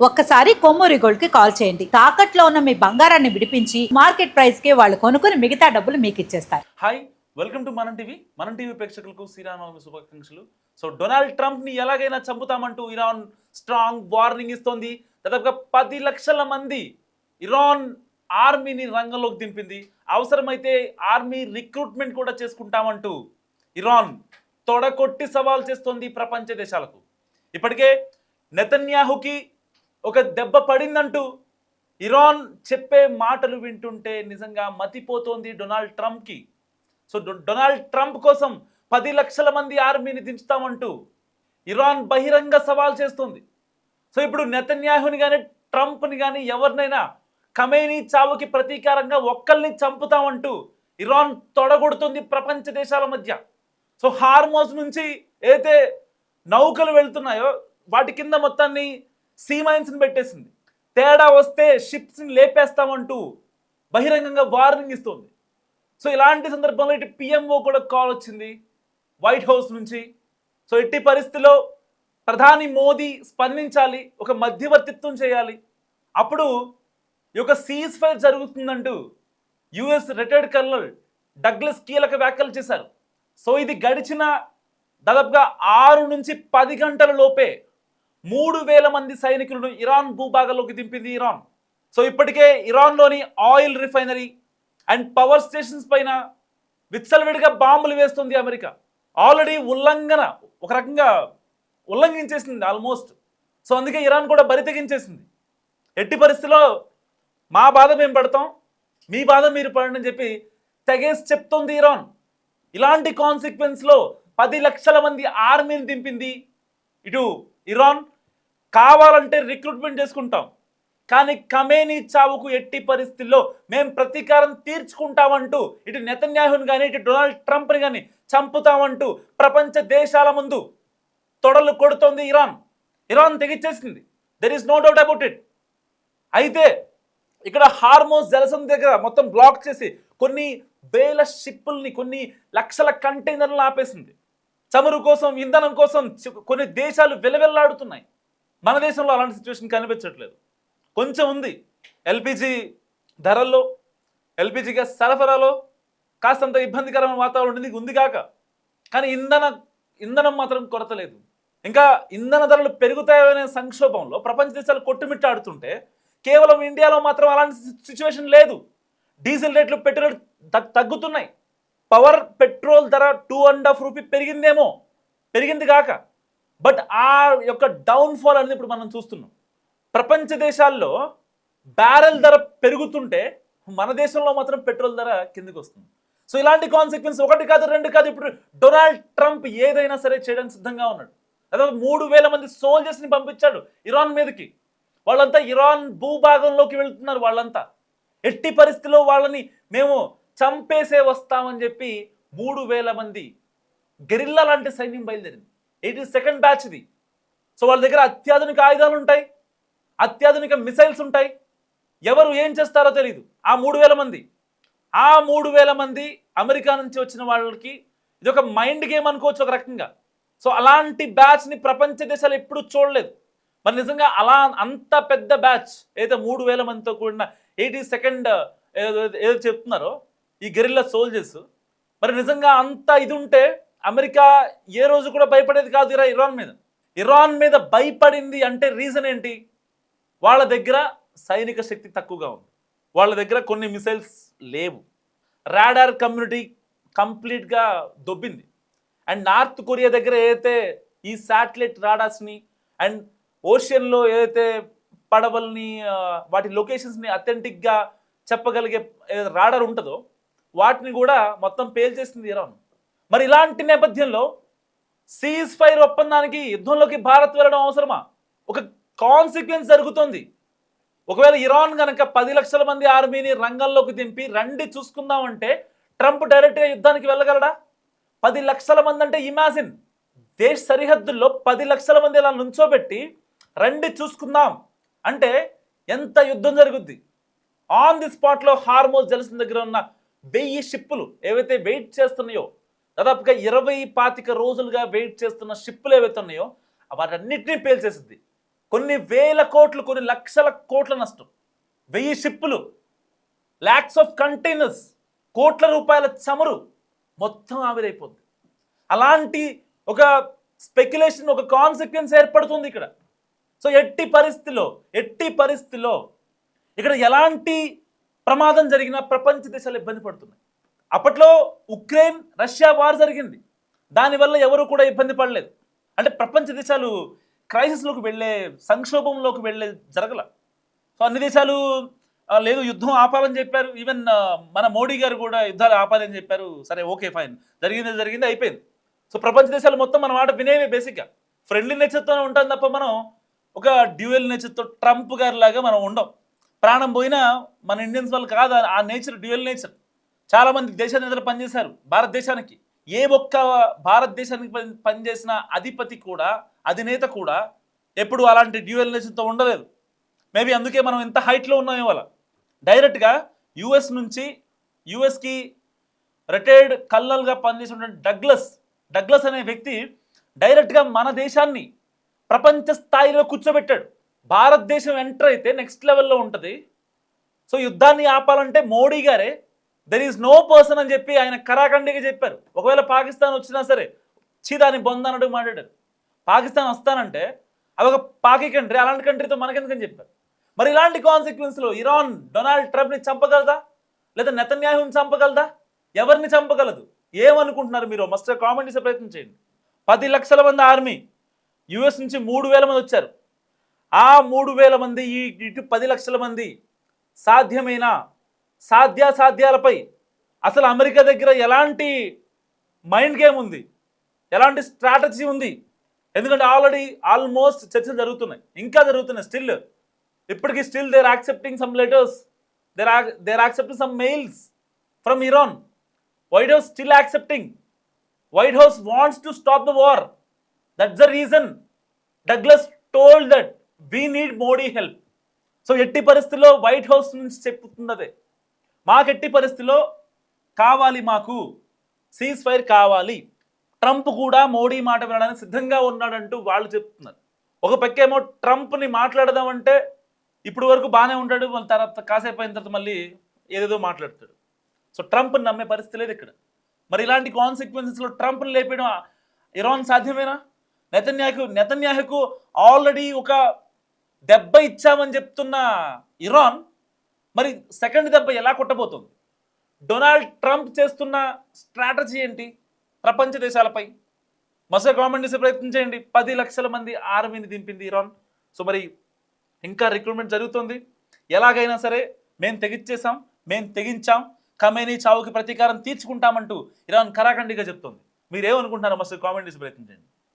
ఒక్కసారి కొమ్మూరి గోల్డ్ కి కాల్ చేయండి. తాకట్లో ఉన్న మీ బంగారాన్ని విడిపించి మార్కెట్ ప్రైస్ కి వాళ్ళు కొనుక్కుని మిగతా డబ్బులు మీకు ఇచ్చేస్తారు. హాయ్, వెల్కమ్ టు మనం టీవీ ప్రేక్షకులకు శ్రీరామనవమి శుభాకాంక్షలు. సో డొనాల్డ్ ట్రంప్ ని ఎలాగైనా చంపుతామంటూ ఇరాన్ స్ట్రాంగ్ వార్నింగ్ ఇస్తోంది. దాదాపుగా 10 లక్షల మంది ఇరాన్ ఆర్మీని రంగంలోకి దింపింది. అవసరమైతే ఆర్మీ రిక్రూట్మెంట్ కూడా చేసుకుంటామంటూ ఇరాన్ తొడకొట్టి సవాల్ చేస్తోంది ప్రపంచ దేశాలకు. ఇప్పటికే నెతన్యాహుకి ఒక దెబ్బ పడిందంటూ ఇరాన్ చెప్పే మాటలు వింటుంటే నిజంగా మతిపోతోంది డొనాల్డ్ ట్రంప్కి. సో డొనాల్డ్ ట్రంప్ కోసం 10 లక్షల మంది ఆర్మీని దించుతామంటూ ఇరాన్ బహిరంగ సవాల్ చేస్తుంది. సో ఇప్పుడు నెతన్యాహుని కానీ ట్రంప్ని కానీ ఎవరినైనా ఖమేనీ చావుకి ప్రతీకారంగా ఒక్కల్ని చంపుతామంటూ ఇరాన్ తొడగొడుతుంది ప్రపంచ దేశాల మధ్య. సో హార్మోస్ నుంచి ఏదైతే నౌకలు వెళ్తున్నాయో వాటి కింద మొత్తాన్ని సీ మైన్స్ని పెట్టేసింది. తేడా వస్తే షిప్స్ని లేపేస్తామంటూ బహిరంగంగా వార్నింగ్ ఇస్తుంది. సో ఇలాంటి సందర్భంలో ఇటు పిఎంఓ కూడా కాల్ వచ్చింది వైట్ హౌస్ నుంచి. సో ఎట్టి పరిస్థితిలో ప్రధాని మోదీ స్పందించాలి, ఒక మధ్యవర్తిత్వం చేయాలి, అప్పుడు ఈ యొక్క సీజ్ ఫైర్ జరుగుతుందంటూ యుఎస్ రిటైర్డ్ కర్నల్ డగ్లస్ కీలక వ్యాఖ్యలు చేశారు. సో ఇది గడిచిన దాదాపుగా 6 నుంచి 10 గంటల లోపే 3000 మంది సైనికులను ఇరాన్ భూభాగంలోకి దింపింది ఇరాన్. సో ఇప్పటికే ఇరాన్లోని oil refinery and power stations పైన విచ్చలవిడిగా బాంబులు వేస్తుంది అమెరికా. ఆల్రెడీ ఒక రకంగా ఉల్లంఘించేసింది ఆల్మోస్ట్. సో అందుకే ఇరాన్ కూడా బరి తెగించేసింది. ఎట్టి పరిస్థితిలో మా బాధ మేము పడతాం, మీ బాధ మీరు పడండి అని చెప్పి తెగేసి చెప్తుంది ఇరాన్. ఇలాంటి కాన్సిక్వెన్స్లో 10 లక్షల మంది ఆర్మీని దింపింది ఇటు ఇరాన్. కావాలంటే రిక్రూట్మెంట్ చేసుకుంటాం, కానీ ఖమేనీ చావుకు ఎట్టి పరిస్థితుల్లో మేము ప్రతీకారం తీర్చుకుంటామంటూ ఇటు నెతన్యాహుని కానీ ఇటు డొనాల్డ్ ట్రంప్ని కానీ చంపుతామంటూ ప్రపంచ దేశాల ముందు తొడలు కొడుతోంది ఇరాన్. ఇరాన్ తెగిచ్చేసింది, there is no doubt about it. అయితే ఇక్కడ హార్మోస్ జలసంధి దగ్గర మొత్తం బ్లాక్ చేసి కొన్ని వేల షిప్పుల్ని, కొన్ని లక్షల కంటైనర్లను ఆపేసింది. చమురు కోసం, ఇంధనం కోసం కొన్ని దేశాలు వెలవెల్లాడుతున్నాయి. మన దేశంలో అలాంటి సిచ్యువేషన్ కనిపించట్లేదు. కొంచెం ఉంది, ఎల్పిజి ధరల్లో, ఎల్పిజి గ్యాస్ సరఫరాలో కాస్తంత ఇబ్బందికరమైన వాతావరణం ఉంది కాక, కానీ ఇంధనం మాత్రం కొరత లేదు. ఇంకా ఇంధన ధరలు పెరుగుతాయనే సంక్షోభంలో ప్రపంచ దేశాలు కొట్టుమిట్టాడుతుంటే కేవలం ఇండియాలో మాత్రం అలాంటి సిచ్యువేషన్ లేదు. డీజిల్ రేట్లు, పెట్రోల్ తగ్గుతున్నాయి. పెట్రోల్ ధర 2.5 రూపీ పెరిగిందేమో, పెరిగింది కాక, బట్ ఆ యొక్క డౌన్ఫాల్ అనేది ఇప్పుడు మనం చూస్తున్నాం. ప్రపంచ దేశాల్లో బ్యారెల్ ధర పెరుగుతుంటే మన దేశంలో మాత్రం పెట్రోల్ ధర కిందకి వస్తుంది. సో ఇలాంటి కాన్సిక్వెన్స్ 1 కాదు 2 కాదు, ఇప్పుడు డొనాల్డ్ ట్రంప్ ఏదైనా సరే చేయడానికి సిద్ధంగా ఉన్నాడు. అదే 3000 మంది సోల్జర్స్ని పంపించాడు ఇరాన్ మీదకి. వాళ్ళంతా ఇరాన్ భూభాగంలోకి వెళ్తున్నారు. వాళ్ళంతా ఎట్టి పరిస్థితిలో వాళ్ళని మేము చంపేసే వస్తామని చెప్పి 3000 మంది గెరిల్లా లాంటి సైన్యం బయలుదేరింది. 82nd బ్యాచ్ ఇది. సో వాళ్ళ దగ్గర అత్యాధునిక ఆయుధాలు ఉంటాయి, అత్యాధునిక మిసైల్స్ ఉంటాయి. ఎవరు ఏం చేస్తారో తెలియదు. ఆ 3000 మంది అమెరికా నుంచి వచ్చిన వాళ్ళకి ఇది ఒక మైండ్ గేమ్ అనుకోవచ్చు ఒక రకంగా. సో అలాంటి బ్యాచ్ని ప్రపంచ దేశాలు ఎప్పుడూ చూడలేదు. మరి నిజంగా అంత పెద్ద బ్యాచ్ ఏదైతే 3000 మందితో కూడిన 82nd ఏదో చెప్తున్నారో ఈ గెరిల్లా సోల్జర్స్, మరి నిజంగా అంత ఇది ఉంటే అమెరికా ఏ రోజు కూడా భయపడేది కాదు ఇరాన్ మీద భయపడింది అంటే రీజన్ ఏంటి? వాళ్ళ దగ్గర సైనిక శక్తి తక్కువగా ఉంది, వాళ్ళ దగ్గర కొన్ని మిసైల్స్ లేవు, రాడార్ కమ్యూనిటీ కంప్లీట్గా దొబ్బింది. అండ్ నార్త్ కొరియా దగ్గర ఏదైతే ఈ శాటిలైట్ రాడార్స్ని అండ్ ఓషియన్లో ఏదైతే పడవల్ని, వాటి లొకేషన్స్ని అథెంటిక్గా చెప్పగలిగే రాడార్ ఉంటుందో వాటిని కూడా మొత్తం పేల్చేసింది ఇరాన్. మరి ఇలాంటి నేపథ్యంలో సీజ్ ఫైర్ ఒప్పందానికి, యుద్ధంలోకి భారత్ వెళ్ళడం అవసరమా? ఒక కాన్సిక్వెన్స్ జరుగుతుంది. ఒకవేళ ఇరాన్ కనుక 10 లక్షల మంది ఆర్మీని రంగంలోకి దింపి రండి చూసుకుందామంటే ట్రంప్ డైరెక్ట్గా యుద్ధానికి వెళ్ళగలడా? 10 లక్షల మంది అంటే ఇమాజిన్, దేశ సరిహద్దుల్లో 10 లక్షల మంది ఇలా నుంచోబెట్టి రండి చూసుకుందాం అంటే ఎంత యుద్ధం జరుగుద్ది. ఆన్ ది స్పాట్లో హార్మోస్ జలసంధి దగ్గర ఉన్న 1000 షిప్పులు ఏవైతే వెయిట్ చేస్తున్నాయో, దాదాపుగా 20-25 రోజులుగా వెయిట్ చేస్తున్న షిప్పులు ఏవైతే ఉన్నాయో వాటన్నిటినీ పేల్చేసింది. కొన్ని వేల కోట్లు, కొన్ని లక్షల కోట్ల నష్టం, 1000 షిప్పులు, ల్యాక్స్ ఆఫ్ కంటైనర్స్, కోట్ల రూపాయల చమురు మొత్తం ఆవిరైపోద్ది. అలాంటి ఒక స్పెక్యులేషన్, ఒక కాన్సిక్వెన్స్ ఏర్పడుతుంది ఇక్కడ. సో ఎట్టి పరిస్థితిలో ఇక్కడ ఎలాంటి ప్రమాదం జరిగినా ప్రపంచ దేశాలు ఇబ్బంది పడుతున్నాయి. అప్పట్లో ఉక్రెయిన్ రష్యా వార్ జరిగింది, దానివల్ల ఎవరు కూడా ఇబ్బంది పడలేదు. అంటే ప్రపంచ దేశాలు క్రైసిస్లోకి వెళ్ళే, సంక్షోభంలోకి వెళ్ళే జరగల. సో అన్ని దేశాలు లేదు యుద్ధం ఆపాలని చెప్పారు. ఈవెన్ మన మోడీ గారు కూడా యుద్ధాలు ఆపాలని చెప్పారు. సరే ఓకే ఫైన్, జరిగింది అయిపోయింది. సో ప్రపంచ దేశాలు మొత్తం మన మాట వినేవే. బేసిక్గా ఫ్రెండ్లీ నేచర్తోనే ఉంటాం తప్ప మనం ఒక డ్యూయల్ నేచర్తో ట్రంప్ గారి లాగా మనం ఉండం. ప్రాణం పోయినా మన ఇండియన్స్ వాళ్ళు కాదు ఆ నేచర్, డ్యూయల్ నేచర్. చాలామంది దేశ నేతలు పనిచేశారు భారతదేశానికి. ఏ ఒక్క భారతదేశానికి పనిచేసిన అధిపతి కూడా, అధినేత కూడా ఎప్పుడు అలాంటి డ్యూయల్ నేచర్తో ఉండలేదు. మేబీ అందుకే మనం ఇంత హైట్లో ఉన్నాం. ఇవాళ డైరెక్ట్గా యుఎస్కి రిటైర్డ్ కల్నల్గా పనిచేసినటువంటి డగ్లస్ అనే వ్యక్తి డైరెక్ట్గా మన దేశాన్ని ప్రపంచ స్థాయిలో కూర్చోబెట్టాడు. భారతదేశం ఎంటర్ అయితే నెక్స్ట్ లెవెల్లో ఉంటుంది. సో యుద్ధాన్ని ఆపాలంటే మోడీ గారే, దెర్ ఈజ్ నో పర్సన్ అని చెప్పి ఆయన కరాఖండిగా చెప్పారు. ఒకవేళ పాకిస్తాన్ వచ్చినా సరే దాని బొందనడు మాట్లాడారు. పాకిస్తాన్ వస్తానంటే అదొక పాకి కంట్రీ, అలాంటి కంట్రీతో మనకెందుకని చెప్పారు. మరి ఇలాంటి కాన్సిక్వెన్స్లో ఇరాన్ డొనాల్డ్ ట్రంప్ని చంపగలదా, లేదా నెతన్యాహుని చంపగలదా? ఎవరిని చంపగలదు? ఏమనుకుంటున్నారు మీరు? మస్ట్ కామెంట్ చేసే ప్రయత్నం చేయండి. 10 లక్షల మంది ఆర్మీ, యుఎస్ నుంచి 3,000 మంది వచ్చారు. ఆ 3,000 మంది, ఇటు 10 లక్షల మంది సాధ్యాసాధ్యాలపై అసలు అమెరికా దగ్గర ఎలాంటి మైండ్ గేమ్ ఉంది, ఎలాంటి స్ట్రాటజీ ఉంది? ఎందుకంటే ఆల్మోస్ట్ చర్చలు జరుగుతున్నాయి, ఇంకా జరుగుతున్నాయి. ఇప్పటికీ still there accepting some letters, there accepting some mails from Iran. White House still accepting. White House wants to stop the war. That's the reason Douglas told that we need Modi help. So ఎట్టి పరిస్థితుల్లో white house నుంచి చెప్పుతున్నదే, మాకెట్టి పరిస్థితిలో కావాలి, మాకు cease fire కావాలి. Trump కూడా మోడీ మాట వినడానికి సిద్ధంగా ఉన్నాడంటూ వాళ్ళు చెప్తున్నారు. ఒక పక్కేమో ట్రంప్ని మాట్లాడదామంటే ఇప్పుడు వరకు బాగానే ఉంటాడు, మళ్ళీ తర్వాత కాసేపు అయిన తర్వాత మళ్ళీ ఏదేదో మాట్లాడతాడు. సో ట్రంప్ని నమ్మే పరిస్థితి లేదు ఇక్కడ. మరి ఇలాంటి కాన్సిక్వెన్సెస్లో ట్రంప్ని లేపేయడం ఇరాన్ సాధ్యమేనా? నెతన్యాహుకు ఆల్రెడీ ఒక దెబ్బ ఇచ్చామని చెప్తున్న ఇరాన్ మరి సెకండ్ దెబ్బ ఎలా కొట్టబోతుంది? డొనాల్డ్ ట్రంప్ చేస్తున్న స్ట్రాటజీ ఏంటి ప్రపంచ దేశాలపై? మసే కామెంట్ చేసే ప్రయత్నం చేయండి. 10 లక్షల మంది ఆర్మీని దింపింది ఇరాన్. సో మరి ఇంకా రిక్రూట్మెంట్ జరుగుతుంది. ఎలాగైనా సరే మేము తెగించాం, ఖమేనీ చావుకి ప్రతీకారం తీర్చుకుంటామంటూ ఇరాన్ కరాఖండిగా చెప్తుంది. మీరేమనుకుంటున్నారో మసే కామెంట్ చేసే ప్రయత్నం చేయండి.